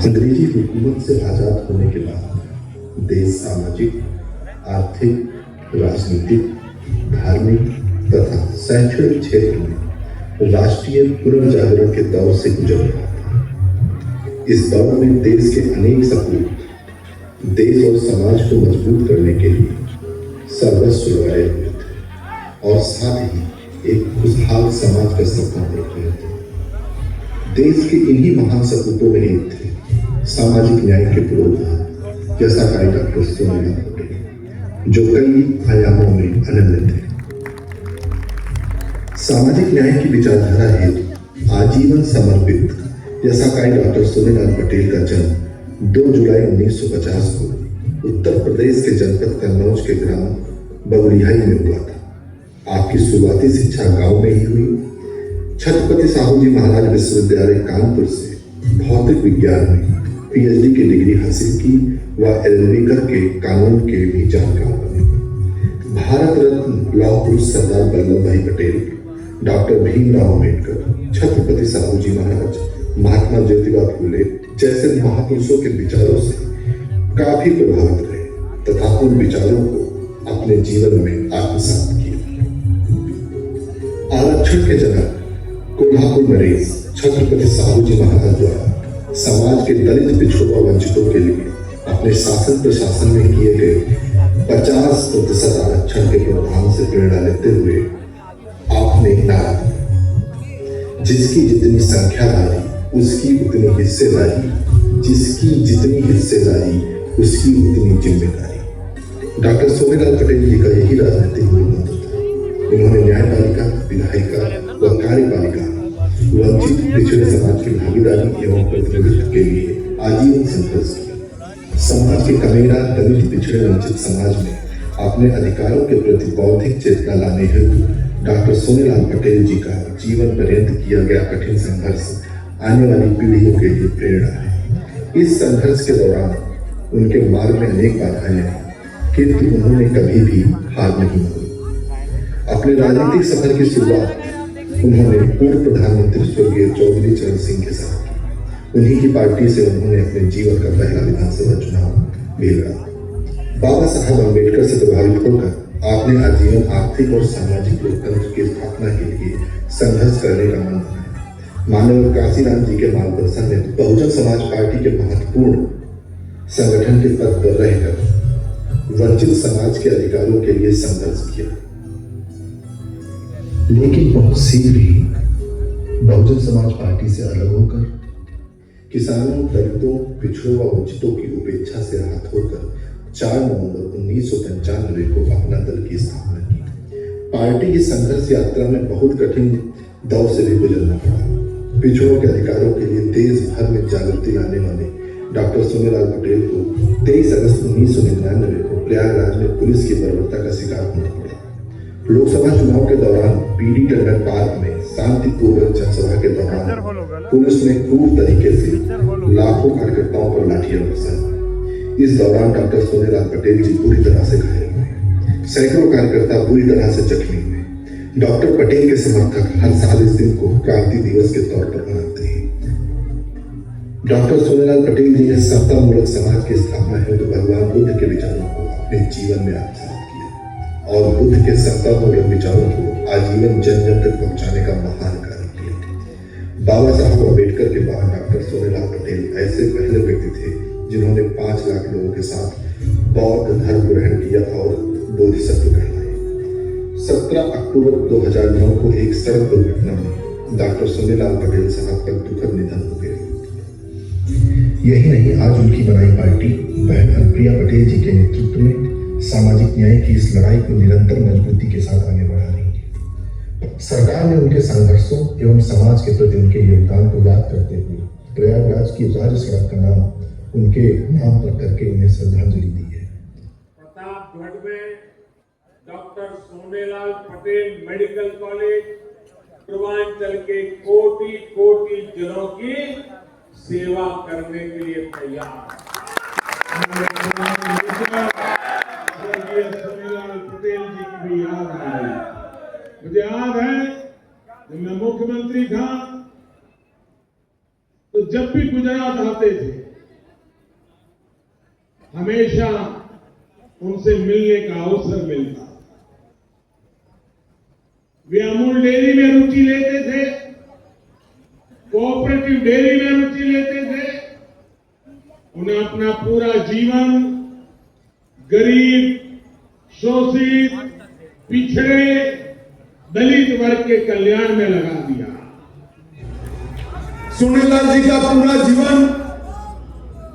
अंग्रेजी हुकूमत से आजाद होने के बाद देश सामाजिक, आर्थिक, राजनीतिक, धार्मिक तथा शैक्षणिक क्षेत्र में राष्ट्रीय पुनर्जागरण के दौर से गुजर रहा था। इस दौर में देश के अनेक सपूत देश और समाज को मजबूत करने के लिए सर्वस्व लगाए हुए थे और साथ ही एक खुशहाल समाज का सपना देख रहे थे। देश के इन्हीं महान सपूतों में एक थे सामाजिक न्याय के पुरोधा यशाकारी डॉक्टर सोनेलाल पटेल, जो कई आयामों में अनन्य थे। सामाजिक न्याय की विचारधारा हेतु आजीवन समर्पित यशाकारी डॉक्टर सोनेलाल पटेल का जन्म 2 जुलाई 1950 को उत्तर प्रदेश के जनपद कन्नौज के ग्राम बगुड़ियाई में हुआ था। आपकी शुरुआती शिक्षा गांव में ही हुई। छत्रपति साहू जी महाराज विश्वविद्यालय कानपुर से भौतिक विज्ञान में पीएचडी की डिग्री हासिल की व एलएलबी करके कानून के भी जानकार बने। भारत रत्न लौह पुरुष सरदार वल्लभ भाई पटेल, डॉक्टर भीमराव अम्बेडकर, छत्रपति साहू जी महाराज, महात्मा ज्योतिबा फूले जैसे महापुरुषों के विचारों से काफी प्रभावित रहे तथा उन विचारों को अपने जीवन में आत्मसात किया। आरक्षण के जनक कोल्हापुर नरेश छत्रपति साहू जी महाराज द्वारा समाज के दलित पिछड़ों और वंचितों के लिए अपने शासन प्रशासन में किए गए 50% आरक्षण के प्रावधान से प्रेरणा लेते हुए आपने नारा दिया, जिसकी जितनी संख्याधारी उसकी उतनी हिस्सेदारी, जिसकी जितनी हिस्सेदारी उसकी उतनी जिम्मेदारी। डॉक्टर सोनेलाल पटेल जी का यही राजनीतिक मूल मंत्र था। इन्होंने न्यायपालिका, विधायिका व कार्यपालिका वंचित पिछड़े समाज की भागीदारी एवं प्रतिनिधित्व के लिए आजीवन संघर्ष किया। समाज के कमेरा दलित पिछड़े वंचित समाज में अपने अधिकारों के प्रति बौद्धिक चेतना लाने हेतु डॉक्टर सोनेलाल पटेल जी का जीवन पर्यंत किया गया कठिन संघर्ष आने वाली पीढ़ियों के लिए प्रेरणा है। इस संघर्ष के दौरान उनके मार्ग में अनेक बाधाएं आई, किंतु उन्होंने कभी भी हार नहीं मानी। अपने राजनीतिक सफर की शुरुआत उन्होंने पूर्व प्रधानमंत्री स्वर्गीय चौधरी चरण सिंह के साथ की। उन्हीं की पार्टी से उन्होंने अपने जीवन का पहला विधानसभा चुनाव भी लड़ा। बाबा साहब अम्बेडकर से प्रभावित होकर आपने आजीवन आर्थिक और सामाजिक लोकतंत्र की स्थापना के लिए संघर्ष करने का मन बनाया। मानव काशीराम जी के मार्गदर्शन में बहुजन समाज पार्टी के महत्वपूर्ण संगठन के पद पर रहकर वंचित समाज के अधिकारों के लिए संघर्ष किया, लेकिन बहुत शीघ्र ही बहुजन समाज पार्टी से अलग होकर किसानों, दलितों, पिछड़ों व वंचितों की उपेक्षा से राहत होकर 4 नवंबर 1995 को अपना दल की स्थापना की। पार्टी की संघर्ष यात्रा में बहुत कठिन दौर से भी गुजरना पड़ा। पिछड़ों के अधिकारों के लिए देश भर में जागृति लाने वाले डॉक्टर सोनेलाल पटेल को 23 अगस्त 1999 को प्रयागराज में पुलिस की बर्बरता का शिकार होना पड़ा। लोकसभा चुनाव के दौरान पीडी टंडन पार्क में शांतिपूर्वक जनसभा के दौरान पुलिस ने क्रूर तरीके से लाखों कार्यकर्ताओं पर लाठियां बरसाई। इस दौरान डॉक्टर सोनेलाल पटेल जी बुरी तरह से घायल हुए। सैकड़ों कार्यकर्ता बुरी तरह से जख्मी हुए। डॉक्टर पटेल के समर्थक हर साल इस दिन को क्रांति दिवस के तौर पर मनाते हैं। डॉक्टर सोनेलाल पटेल जी ने समतामूलक समाज की स्थापना हेतु भगवान बुद्ध के विचारों को अपने जीवन में आत्मसात किया और बुद्ध के समतामूलक विचारों को आजीवन जन जन तक पहुंचाने का महान कार्य किया। बाबा साहब अम्बेडकर के बाद डॉक्टर सोनेलाल पटेल ऐसे पहले व्यक्ति थे जिन्होंने 5 लाख लोगों के साथ बौद्ध धर्म ग्रहण किया और बोधिसत्व कहलाए। 17 अक्टूबर 2009 को एक सड़क दुर्घटना में डॉक्टर सोनेलाल पटेल साहब का दुखद निधन हो गया। यही नहीं, आज उनकी बनाई पार्टी बहन अनुप्रिया पटेल जी के नेतृत्व में सामाजिक न्याय की इस लड़ाई को निरंतर मजबूती के साथ आगे बढ़ा रही है। सरकार ने उनके संघर्षों एवं समाज के प्रति उनके योगदान को याद करते हुए प्रयागराज की राज्य सड़क का नाम उनके नाम पर करके उन्हें श्रद्धांजलि दी है। प्रतापगढ़ में doctor Sonelal Patel medical college Purvanchal के कोटि कोटि जनों की सेवा करने के लिए तैयार सोनेलाल पटेल जी की भी याद आ रही। मुझे याद है जब मैं मुख्यमंत्री था तो जब भी गुजरात आते थे हमेशा उनसे मिलने का अवसर मिलता। वे अमूल डेयरी में रुचि लेते थे, कोऑपरेटिव डेयरी में रुचि लेते थे। उन्हें अपना पूरा जीवन गरीब, शोषित, पिछड़े, दलित वर्ग के कल्याण में लगा दिया। सोनेलाल जी का पूरा जीवन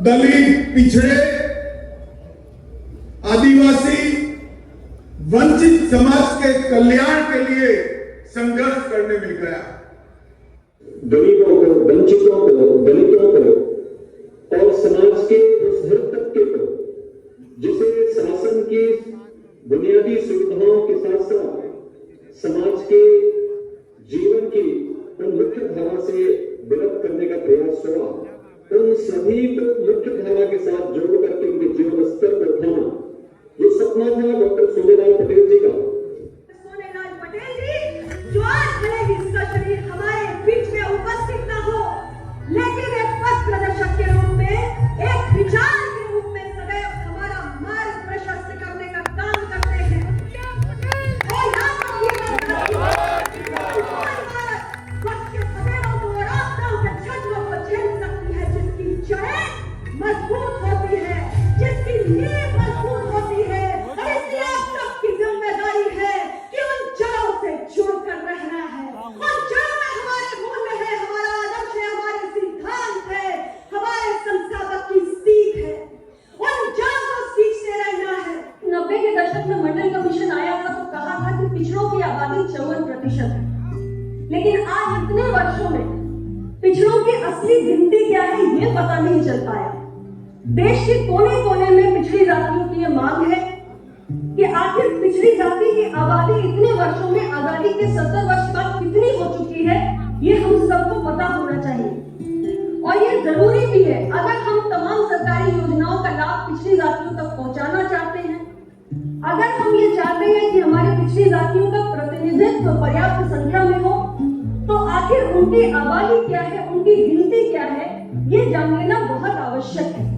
दलित, पिछड़े, आदिवासी, वंचित समाज के कल्याण के लिए संघर्ष करने में गया। गरीबों को, वंचितों को, दलितों को और समाज के उस हर तबके को जिसे शासन की बुनियादी सुविधाओं के साथ साथ समाज के जीवन की उन मुख्य धारा से विलुप्त करने का प्रयास हुआ, उन सभी को मुख्य धारा के साथ जोड़ करके उनके जीवन स्तर को उठाना, ये सपना था डॉक्टर सोनेलाल पटेल जी का। सोनेलाल पटेल जी, जो आज भले ही इसका शरीर हमारे बीच में उपस्थित न हो, लेकिन एक पथ प्रदर्शक के रूप में, एक विचार के रूप में सदैव हमारा मार्ग प्रशस्त करने का काम करते हैं। और यहाँ पर ये वक्त के सवेरों को और आपदाओं के झटकों को झेल सकती है, जिसकी जड़ें मजबूत होती है, जिसकी नींव मजबूत होती है। और इसलिए आप सबकी जिम्मेदारी है कि उन जड़ों से जुड़कर रहना है। उन जड़ों में हमारे मूल्य है, हमारा आदर्श है, हमारे सिद्धांत है, हमारे संस्थापक की सीख है। उन जड़ों को सींचते रहना है। 90 के दशक में मंडल कमीशन आया था तो कहा था कि पिछड़ों की आबादी 54% है, लेकिन आज इतने वर्षों में पिछड़ों की असली गिनती क्या है ये पता नहीं चल पाया। देश के कोने कोने में पिछड़ी जातियों की ये मांग है कि आखिर पिछड़ी जाति की आबादी इतने वर्षों में आजादी के 70 वर्ष बाद कितनी हो चुकी है, ये हम सबको पता होना चाहिए। और ये जरूरी भी है अगर हम तमाम सरकारी योजनाओं का लाभ पिछड़ी जातियों तक पहुंचाना चाहते हैं, अगर हम ये चाहते हैं कि हमारी पिछड़ी जातियों का प्रतिनिधित्व पर्याप्त संख्या में हो, तो आखिर उनकी आबादी क्या है, उनकी गिनती क्या है, ये जान लेना बहुत आवश्यक है।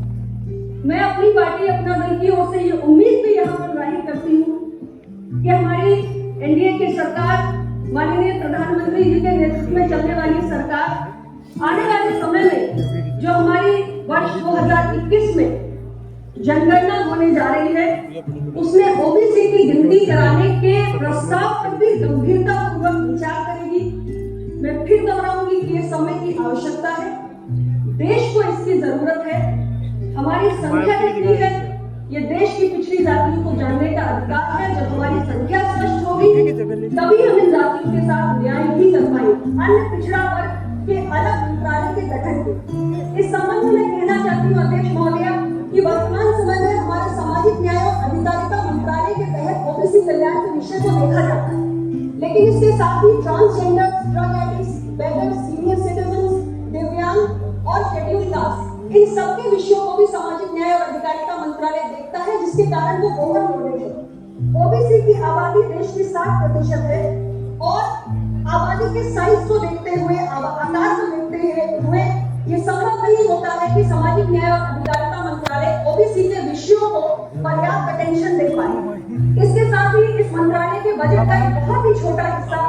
मैं अपनी पार्टी अपना दल की ओर से ये उम्मीद भी यहाँ पर जाहिर करती हूँ कि हमारी एनडीए की सरकार, माननीय प्रधानमंत्री जी के नेतृत्व में चलने वाली सरकार आने वाले समय में जो हमारी वर्ष 2021 में जनगणना होने जा रही है, उसमें ओबीसी की गिनती कराने के प्रस्ताव पर भी गंभीरता पूर्वक विचार करेगी। मैं फिर दोहराऊंगी कि ये समय की आवश्यकता है, देश को इसकी जरूरत है। हमारी संख्या कितनी है, ये देश की पिछड़ी जातियों को जानने का अधिकार है। जब हमारी संख्या स्पष्ट होगी तभी हम इन जातियों के साथ न्याय भी कर पाएंगे। अन्य पिछड़ा वर्ग के अलग मंत्रालय के गठन के इस संबंध में कहना चाहती हूँ अध्यक्ष महोदया कि वर्तमान समय में हमारे सामाजिक न्याय और अधिकारिता मंत्रालय के तहत ओबीसी कल्याण के विषय को देखा जाता है, लेकिन इसके साथ ही transgender, drug addicts, beggars, senior citizen, दिव्यांग और शेड्यूल कास्ट, इन सबके विषयों को भी सामाजिक न्याय और अधिकारिता मंत्रालय देखता है, जिसके कारण वो ओवरलोडेड है। ओबीसी की आबादी देश की 60% है और आबादी के साइज को देखते हुए, आकार को देखते हुए ये संभव नहीं होता है कि सामाजिक न्याय और अधिकारिता मंत्रालय ओबीसी के विषयों को पर्याप्त अटेंशन दे पाए। इसके साथ ही इस मंत्रालय के बजट का एक बहुत ही छोटा हिस्सा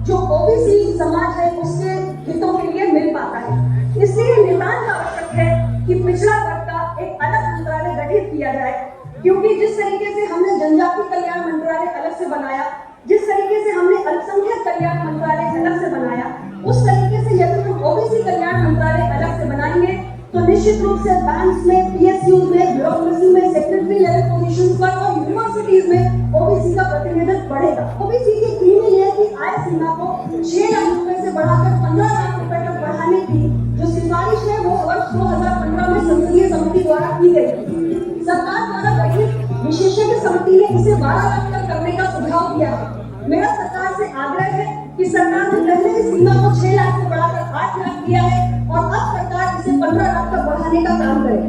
जो ओबीसी समाज है उसके हितों के लिए मिल पाता है। इसलिए नितांत आवश्यक है कि पिछड़ा वर्ग का एक अलग मंत्रालय गठित किया जाए, क्योंकि जिस तरीके से हमने जनजाति कल्याण मंत्रालय अलग से बनाया, जिस तरीके से हमने अल्पसंख्यक कल्याण मंत्रालय अलग से बनाया, उस तरीके से यदि हम ओबीसी कल्याण मंत्रालय अलग से बनाएंगे तो निश्चित रूप से बैंक्स में, पीएसयूज में, ब्यूरोक्रेसी में, सेक्रेटरी लेवल पोजीशंस पर और यूनिवर्सिटीज में ओबीसी का प्रतिनिधित्व बढ़ेगा। ओबीसी की क्रीमी लेयर की आय सीमा को 6 लाख रुपए से बढ़ाकर 15 लाख रुपए तक बढ़ाने की जो सिफारिश है वो वर्ष 2015 में संसदीय समिति द्वारा की गई थी। सरकार द्वारा गठित विशेषज्ञ समिति ने इसे 12 लाख तक करने का सुझाव दिया है। मेरा सरकार से आग्रह है कि सरकार ने पहले इस सीमा को 6 लाख से बढ़ाकर 8 लाख किया है और अब सरकार इसे 15 लाख तक बढ़ाने का काम करे।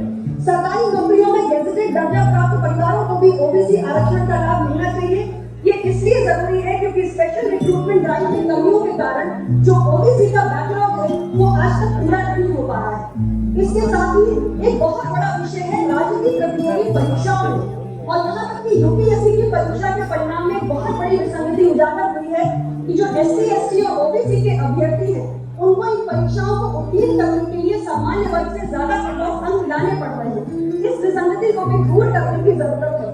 सरकारी नौकरियों में गेजेटेड दर्जा प्राप्त परिवारों को भी ओबीसी आरक्षण का लाभ मिलना चाहिए। ये इसलिए जरूरी है क्योंकि स्पेशल रिक्रूटमेंट ड्राइव की कमियों के कारण जो ओबीसी का बैकलॉग है वो आज तक पूरा नहीं हो पा रहा है। इसके साथ ही एक बहुत बड़ा विषय है राजनीतिक प्रतियोगी परीक्षाओं में, और यहाँ तक कि यूपीएससी की परीक्षा के परिणाम में बहुत बड़ी विसंगति उजागर हुई है कि जो SC, ST और OBC के अभ्यर्थी हैं उनको इन परीक्षाओं को उत्तीर्ण करने के लिए सामान्य वर्ग से ज्यादा कट ऑफ अंक लाने पड़ रहे हैं। इस विसंगति को भी दूर करने की जरूरत है।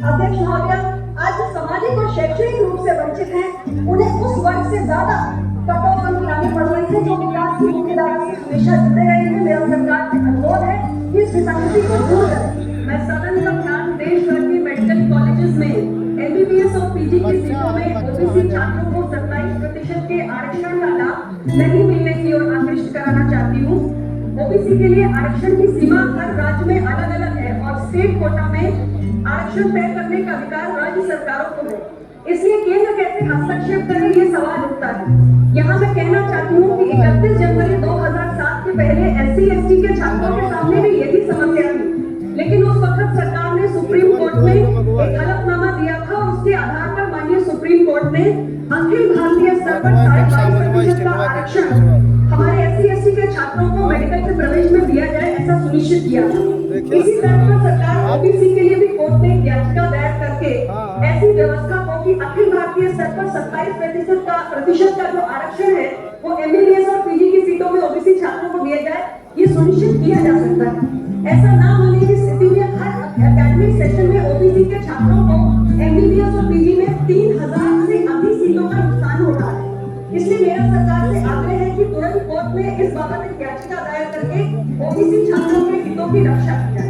अध्यक्ष महोदय, आज जो सामाजिक और शैक्षणिक रूप से वंचित हैं उन्हें उस वर्ग से ज्यादा कट ऑफ अंक लाने पड़ रहे हैं जो विकास की मुख्यधारा से हमेशा जुड़े रहे हैं। मेरा सरकार से अनुरोध है कि इस विसंगति को दूर करें। मैं सदन का ध्यान देश भर के मेडिकल कॉलेजेस में MBBS और PG की सीटों में OBC छात्रों को 27% के आरक्षण का लाभ नहीं मिलने की ओर आकृष्ट कराना चाहती हूँ। OBC के लिए आरक्षण की सीमा हर राज्य में अलग अलग है और स्टेट कोटा में आरक्षण तय करने का अधिकार राज्य सरकारों को है। इसलिए केंद्र कैसे हस्तक्षेप करे ये सवाल उठता है। यहाँ मैं कहना चाहती हूँ कि 31 जनवरी 2007 के पहले SC, ST के छात्रों के सामने भी यही समस्या थी, लेकिन उस वक्त सरकार ने सुप्रीम कोर्ट में एक हलफनामा दिया था और उसके आधार पर माननीय सुप्रीम कोर्ट ने अखिल भारतीय स्तर पर 22% का आरक्षण हमारे SC, ST के छात्रों को मेडिकल के प्रवेश में दिया जाए ऐसा सुनिश्चित किया था। इसी तरह पर सरकार OBC के लिए भी कोर्ट में एक याचिका दायर करके ऐसी व्यवस्था को कि अखिल भारतीय स्तर पर 27% का जो आरक्षण है वो MBBS और PG की सीटों में OBC छात्रों को दिया जाए, ये सुनिश्चित किया जा सकता है। ऐसा ना होने की स्थिति में हर एकेडमिक सेशन में OBC के छात्रों को MBBS और PG में 3000 से अधिक सीटों का नुकसान हो रहा है। इसलिए मेरा सरकार से आग्रह है कि तुरंत कोर्ट में इस बाबत एक याचिका दायर करके OBC छात्रों के हितों की रक्षा की जाए।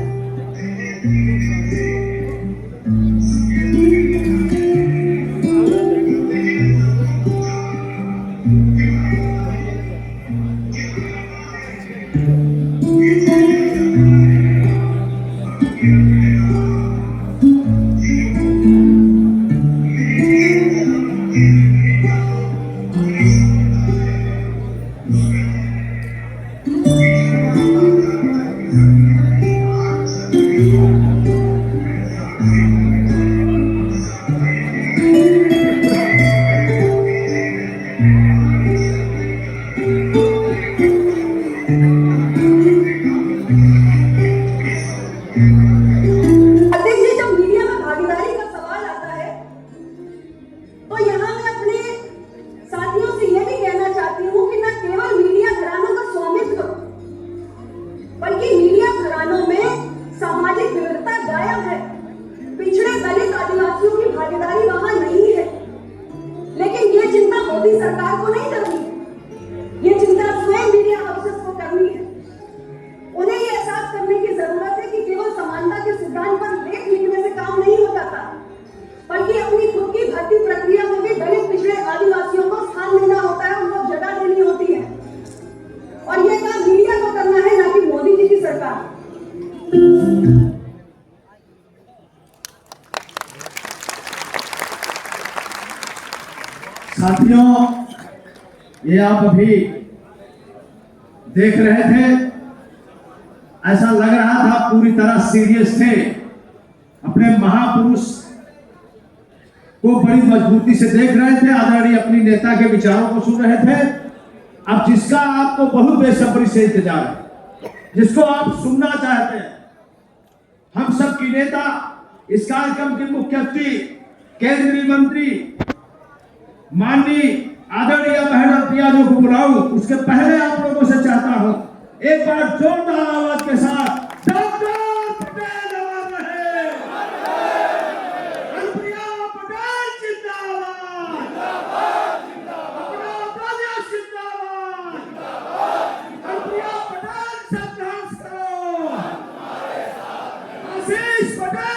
भागीदारी वहां नहीं है, लेकिन ये चिंता मोदी सरकार को नहीं करनी है, ये चिंता स्वयं मीडिया हाउसेस को करनी है। उन्हें ये एहसास करने की जरूरत है कि केवल समानता के सिद्धांत पर लेख लिखने से काम नहीं होता था, बल्कि अपनी खुद की भर्ती प्रक्रिया में भी दलित पिछड़े आदिवासियों को स्थान देना होता है, उनको जगह देनी होती है, और ये काम मीडिया को करना है, ना कि मोदी जी की सरकार। साथियों, ये आप अभी देख रहे थे, ऐसा लग रहा था पूरी तरह सीरियस थे, अपने महापुरुष को बड़ी मजबूती से देख रहे थे, आदरणीय अपनी नेता के विचारों को सुन रहे थे। अब जिसका आपको बहुत बेसब्री से इंतजार है, जिसको आप सुनना चाहते हैं, हम सब की नेता, इस कार्यक्रम की मुख्य अतिथि केंद्रीय मंत्री माननीय आदरणीय महेंद्र प्रियाजो को बुलाऊं, उसके पहले आप लोगों से चाहता हूं एक बार जोरदार आवाज के साथ डॉक्टर पटेल आवाज रहे, अनुप्रिया पटेल जिंदाबाद, अपना प्रदेश जिंदाबाद, अनुप्रिया पटेल संघर्ष करो, आशीष पटेल